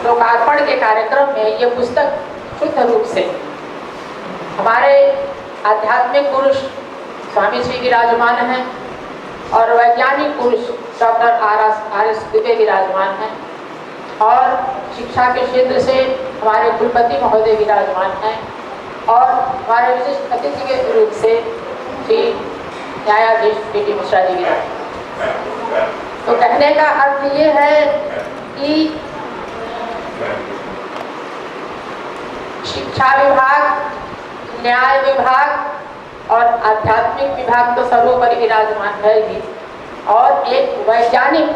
लोकार्पण के कार्यक्रम में ये पुस्तक शुद्ध रूप से हमारे आध्यात्मिक पुरुष स्वामी श्री विराजमान हैं और वैज्ञानिक पुरुष डॉक्टर आर एस दुबे विराजमान हैं और शिक्षा के क्षेत्र से हमारे कुलपति महोदय विराजमान हैं और हमारे विशिष्ट अतिथि के रूप से श्री न्यायाधीश पी.टी. मिश्रा जी विराजमान। तो कहने का अर्थ ये है कि शिक्षा विभाग, न्याय विभाग और आध्यात्मिक विभाग तो सर्वोपरि विराजमान है ही और एक वैज्ञानिक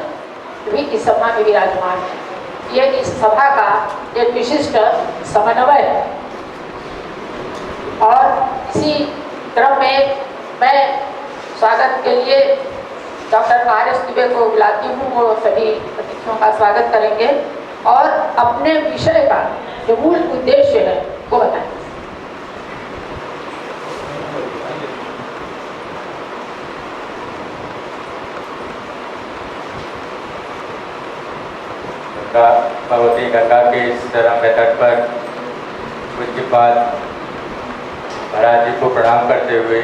भी इस सभा में विराजमान है। ये इस सभा का एक विशिष्ट समन्वय है और इसी क्रम में मैं स्वागत के लिए डॉक्टर आर एस दुबे को बुलाती हूँ। वो सभी अतिथियों का स्वागत करेंगे और अपने विषय का जो मूल उद्देश्य है वो बताएंगे। भगवती गंगा के इस रम्य तट पर पूज्यपाद महाराज जी को प्रणाम करते हुए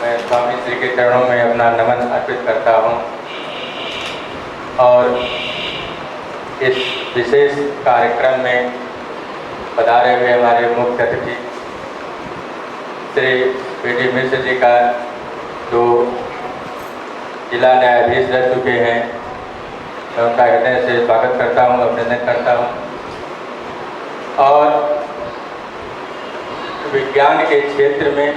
मैं स्वामी श्री के चरणों में अपना नमन अर्पित करता हूँ और इस विशेष कार्यक्रम में पधारे हुए हमारे मुख्य अतिथि श्री पी.टी. मिश्र जी का जो जिला न्यायाधीश रह चुके हैं, मैं उनका हृदय से स्वागत करता हूँ, अभिनंदन करता हूँ। और विज्ञान के क्षेत्र में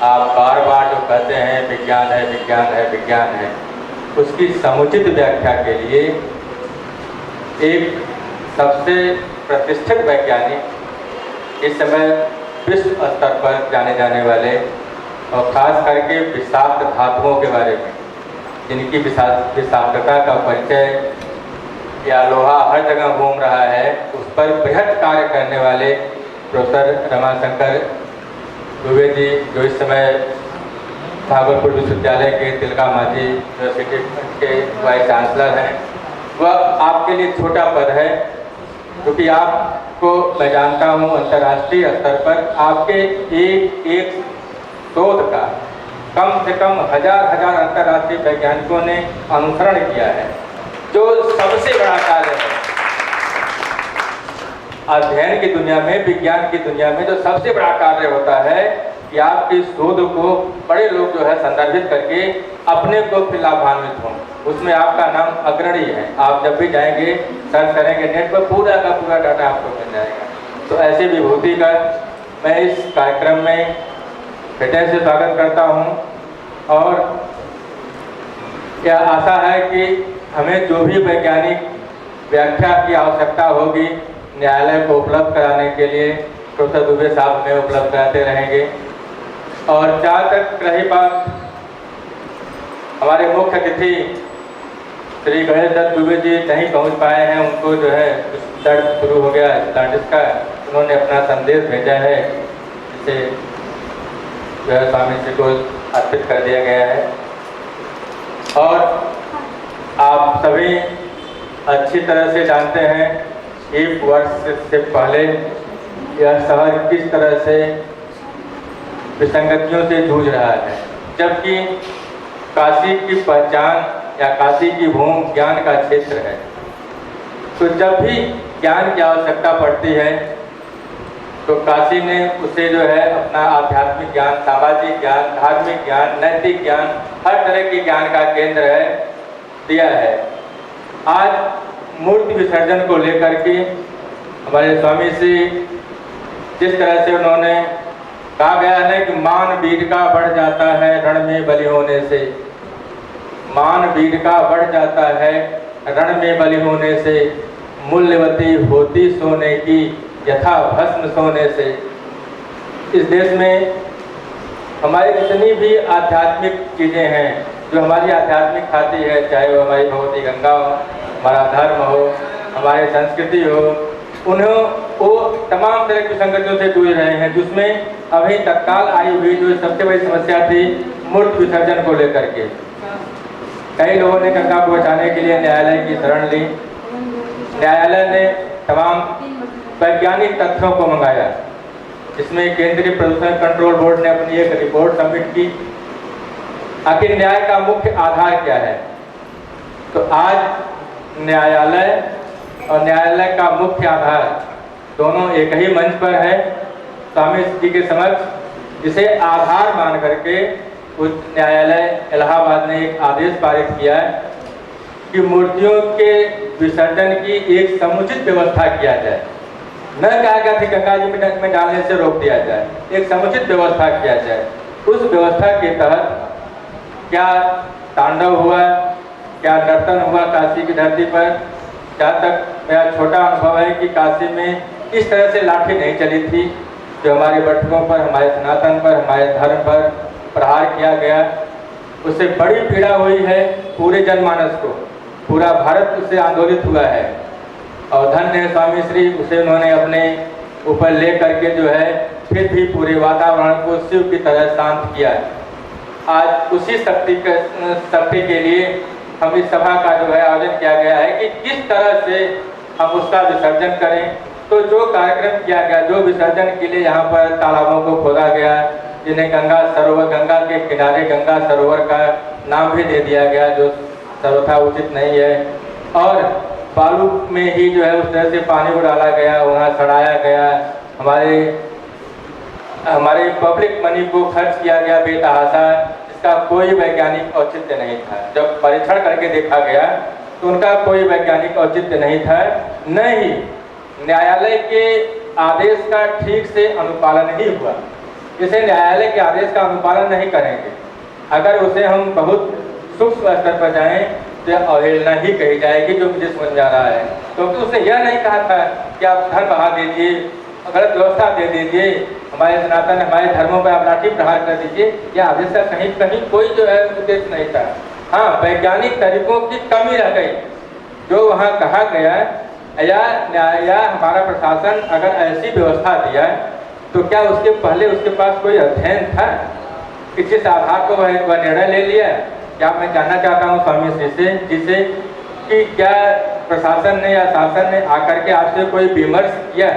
आप बार बार जो कहते हैं विज्ञान है, विज्ञान है, विज्ञान है, उसकी समुचित व्याख्या के लिए एक सबसे प्रतिष्ठित वैज्ञानिक इस समय विश्व स्तर पर जाने जाने वाले और ख़ास करके विषाक्त धातुओं के बारे में जिनकी विषाक्तता का परिचय या लोहा हर जगह घूम रहा है, उस पर बृहद कार्य करने वाले प्रोफेसर रमाशंकर दुबे जी, जो इस समय भागलपुर विश्वविद्यालय के तिलका मांझी यूनिवर्सिटी के वाइस चांसलर हैं। वह आपके लिए छोटा पद है क्योंकि आपको मैं जानता हूँ अंतर्राष्ट्रीय स्तर पर आपके एक शोध का कम से कम हजार अंतर्राष्ट्रीय वैज्ञानिकों ने अनुसरण किया है, जो सबसे बड़ा कार्य है अध्ययन की दुनिया में, विज्ञान की दुनिया में। जो सबसे बड़ा कार्य होता है कि आपके शोध को बड़े लोग जो है संदर्भित करके अपने को फिर लाभान्वित हों, उसमें आपका नाम अग्रणी है। आप जब भी जाएंगे सर्च करेंगे नेट पर, पूरा का पूरा डाटा आपको मिल जाएगा। तो ऐसी विभूति का मैं इस कार्यक्रम में हृदय से स्वागत करता हूं और यह आशा है कि हमें जो भी वैज्ञानिक व्याख्या की आवश्यकता होगी न्यायालय को उपलब्ध कराने के लिए प्रोफेसर दुबे साहब हमें उपलब्ध कराते रहेंगे। और जहाँ तक रही बात हमारे मुख्य अतिथि श्री गणेश दत्त दुबे जी नहीं पहुँच पाए हैं, उनको जो है दर्द शुरू हो गया स्टार्टिस का, उन्होंने अपना संदेश भेजा है जिसे जो है स्वामी जी को अर्पित कर दिया गया है। और आप सभी अच्छी तरह से जानते हैं एक वर्ष से पहले यह शहर किस तरह से विसंगतियों से जूझ रहा है, जबकि काशी की पहचान या काशी की भूमि ज्ञान का क्षेत्र है। तो जब भी ज्ञान की आवश्यकता पड़ती है तो काशी ने उसे जो है अपना आध्यात्मिक ज्ञान, सामाजिक ज्ञान, धार्मिक ज्ञान, नैतिक ज्ञान, हर तरह के ज्ञान का केंद्र है दिया है। आज मूर्ति विसर्जन को लेकर के हमारे स्वामी श्री जिस तरह से उन्होंने कहा गया है कि मान वीर का बढ़ जाता है रण में बलि होने से, मान वीर का बढ़ जाता है रण में बलि होने से, मूल्यवती होती सोने की यथा भस्म सोने से। इस देश में हमारी जितनी भी आध्यात्मिक चीज़ें हैं जो हमारी आध्यात्मिक खाती है, चाहे वो हमारी भगवती गंगा हो, हमारा धर्म हो, हमारी संस्कृति हो, उन्हें वो तमाम तरह की संगतियों से जूझ रहे हैं, जिसमें अभी तत्काल आई हुई जो सबसे बड़ी समस्या थी मूर्ति विसर्जन को लेकर के। कई लोगों ने गंगा को बचाने के लिए न्यायालय की शरण ली न्यायालय ने तमाम वैज्ञानिक तथ्यों को मंगाया, जिसमें केंद्रीय प्रदूषण कंट्रोल बोर्ड ने अपनी एक रिपोर्ट सबमिट की। आखिर न्याय का मुख्य आधार क्या है? तो आज न्यायालय और न्यायालय का मुख्य आधार दोनों एक ही मंच पर है, स्वामी जी के समक्ष, जिसे आधार मान करके उच्च न्यायालय इलाहाबाद ने एक आदेश पारित किया है कि मूर्तियों के विसर्जन की एक समुचित व्यवस्था किया जाए। न कहा गया कि गंगा जी में डालने से रोक दिया जाए, एक समुचित व्यवस्था किया जाए। उस व्यवस्था के तहत क्या तांडव हुआ, क्या नर्तन हुआ काशी की धरती पर? जहाँ तक मेरा छोटा अनुभव है कि काशी में इस तरह से लाठी नहीं चली थी जो हमारे बटुकों पर, हमारे सनातन पर, हमारे धर्म पर प्रहार किया गया। उससे बड़ी पीड़ा हुई है पूरे जनमानस को, पूरा भारत उससे आंदोलित हुआ है। और धन्य है स्वामी श्री, उसे उन्होंने अपने ऊपर ले करके जो है फिर भी पूरे वातावरण को शिव की तरह शांत किया। आज उसी शक्ति के लिए हम इस सभा का जो है आयोजन किया गया है कि किस तरह से हम उसका विसर्जन करें। तो जो कार्यक्रम किया गया, जो विसर्जन के लिए यहाँ पर तालाबों को खोदा गया, जिन्हें गंगा सरोवर, गंगा के किनारे गंगा सरोवर का नाम भी दे दिया गया, जो सर्वथा उचित नहीं है, और बालू में ही जो है उस तरह से पानी को डाला गया, वहाँ सड़ाया गया, हमारे पब्लिक मनी को खर्च किया गया बेतहाशा, इसका कोई वैज्ञानिक औचित्य नहीं था। जब परीक्षण करके देखा गया तो उनका कोई वैज्ञानिक औचित्य नहीं था। न ही न्यायालय के आदेश का ठीक से अनुपालन ही हुआ। इसे न्यायालय के आदेश का अनुपालन नहीं करेंगे, अगर उसे हम बहुत सूक्ष्म स्तर पर जाएं तो अवहेलना ही कही जाएगी, जो मुझे समझ में आ रहा है। क्योंकि उसने यह नहीं कहा था कि आप धन बहा दीजिए, गलत व्यवस्था दे दीजिए, हमारे सनातन, हमारे धर्मों पर आप लाठी प्रहार कर दीजिए। यह आदेश का कहीं कोई जो है उद्देश्य नहीं था। हाँ, वैज्ञानिक तरीकों की कमी रह गई। जो वहाँ कहा गया या हमारा प्रशासन अगर ऐसी व्यवस्था दिया तो क्या उसके पहले उसके पास कोई अध्ययन था कि जिस आधार को वह निर्णय ले लिया? क्या मैं जानना चाहता हूँ स्वामी श्री से जिसे कि क्या प्रशासन ने या शासन ने आकर के आपसे कोई विमर्श किया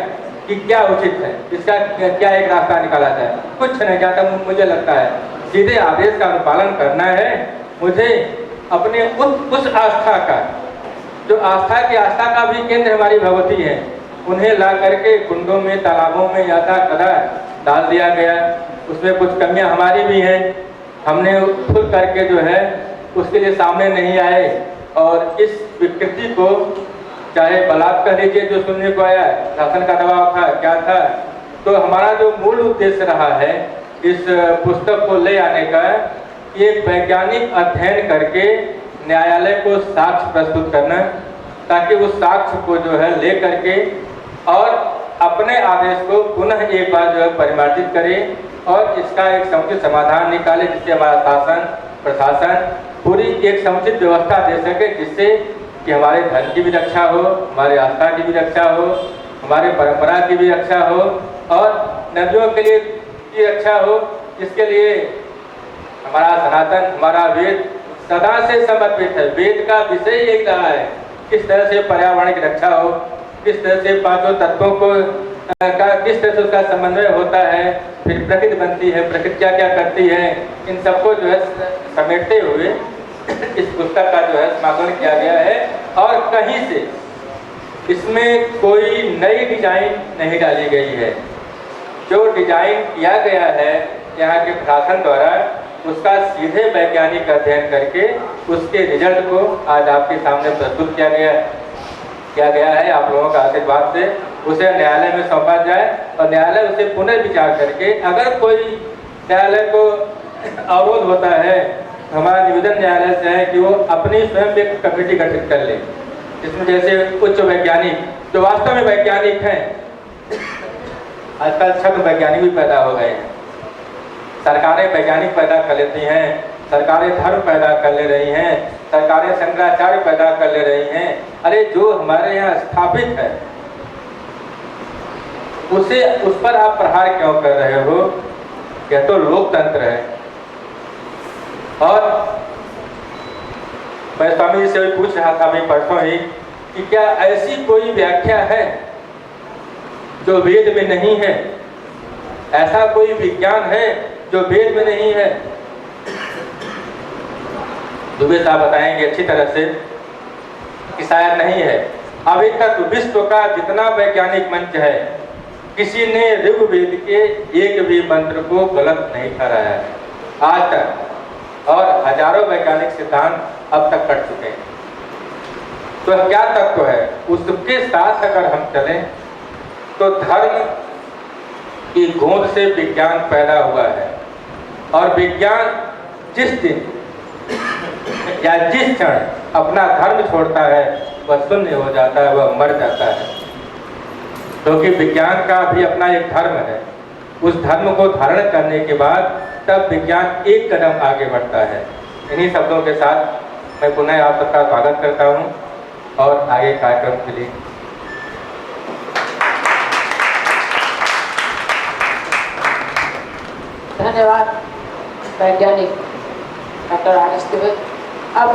कि क्या उचित है, इसका क्या एक रास्ता निकाला जाए? कुछ नहीं चाहता। मुझे लगता है सीधे आदेश का अनुपालन करना है। मुझे अपने उस आस्था का, जो आस्था का भी केंद्र हमारी भगवती है, उन्हें ला करके कुंडों में, तालाबों में यथा कदा डाल दिया गया। उसमें कुछ कमियां हमारी भी हैं, हमने खुद करके जो है उसके लिए सामने नहीं आए और इस विकृति को, चाहे बलात् कह लीजिए जो सुनने को आया, शासन का दबाव था, क्या था, तो हमारा जो मूल उद्देश्य रहा है इस पुस्तक को ले आने का, एक वैज्ञानिक अध्ययन करके न्यायालय को साक्ष्य प्रस्तुत करना, ताकि उस साक्ष्य को जो है ले करके और अपने आदेश को पुनः एक बार जो है परिमार्जित करे और इसका एक समुचित समाधान निकाले, जिससे हमारा शासन, प्रशासन पूरी एक समुचित व्यवस्था दे सके, जिससे कि हमारे धर्म की भी रक्षा हो, हमारे आस्था की भी रक्षा हो, हमारे परंपरा की भी रक्षा हो और नदियों के लिए की रक्षा हो। इसके लिए हमारा सनातन, हमारा वेद सदा से समर्पित है। वेद का विषय यही रहा है किस तरह से पर्यावरण की रक्षा हो, किस तरह से पांचों तत्वों को किस तरह से उसका समन्वय होता है, फिर प्रकृति बनती है, प्रकृति क्या क्या करती है, इन सबको जो है समेटते हुए इस पुस्तक का जो है समापन किया गया है। और कहीं से इसमें कोई नई डिजाइन नहीं डाली गई है। जो डिजाइन किया गया है यहाँ के प्रशासन द्वारा, उसका सीधे वैज्ञानिक अध्ययन करके उसके रिजल्ट को आज आपके सामने प्रस्तुत किया गया है। आप लोगों का आशीर्वाद से उसे न्यायालय में सौंपा जाए और न्यायालय उसे पुनर्विचार करके, अगर कोई न्यायालय को अवरोध होता है, हमारा निवेदन न्यायालय से है कि वो अपनी स्वयं एक कमेटी गठित कर ले, जिसमें जैसे उच्च वैज्ञानिक जो वास्तव में वैज्ञानिक हैं, आजकल छद्म वैज्ञानिक भी पैदा हो गए हैं, सरकारें वैज्ञानिक पैदा कर लेती हैं, सरकारें धर्म पैदा कर ले रही हैं, सरकारें शंकराचार्य पैदा कर ले रही हैं। अरे जो हमारे यहाँ स्थापित है उस पर आप प्रहार क्यों कर रहे हो? यह तो लोकतंत्र है। और मैं स्वामी जी से भी पूछ रहा था अभी परसों ही कि क्या ऐसी कोई व्याख्या है जो वेद में नहीं है, ऐसा कोई विज्ञान है जो वेद में नहीं है। दुबे साहब बताएंगे अच्छी तरह से कि शायद नहीं है। अभी तक विश्व का जितना वैज्ञानिक मंच है, किसी ने ऋग्वेद के एक भी मंत्र को गलत नहीं ठहराया है आज तक, और हजारों वैज्ञानिक सिद्धांत अब तक कर चुके हैं। तो क्या तत्व है, उसके साथ अगर हम चलें तो धर्म की गोद से विज्ञान पैदा हुआ है, और विज्ञान जिस दिन या जिस क्षण अपना धर्म छोड़ता है वह शून्य हो जाता है, वह मर जाता है। क्योंकि विज्ञान का भी अपना एक धर्म है, उस धर्म को धारण करने के बाद तब विज्ञान एक कदम आगे बढ़ता है। इन्हीं शब्दों के साथ मैं पुनः आप सबका स्वागत करता हूँ और आगे कार्यक्रम के लिए धन्यवाद वैज्ञानिक डॉक्टर आर.एस. दुबे। अब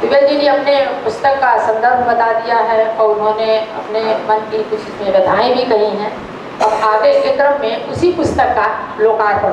दुबे जी ने अपने पुस्तक का संदर्भ बता दिया है और उन्होंने अपने मन की कुछ इसमें व्यथाएं भी कही हैं। अब आगे के क्रम में उसी पुस्तक का लोकार्पण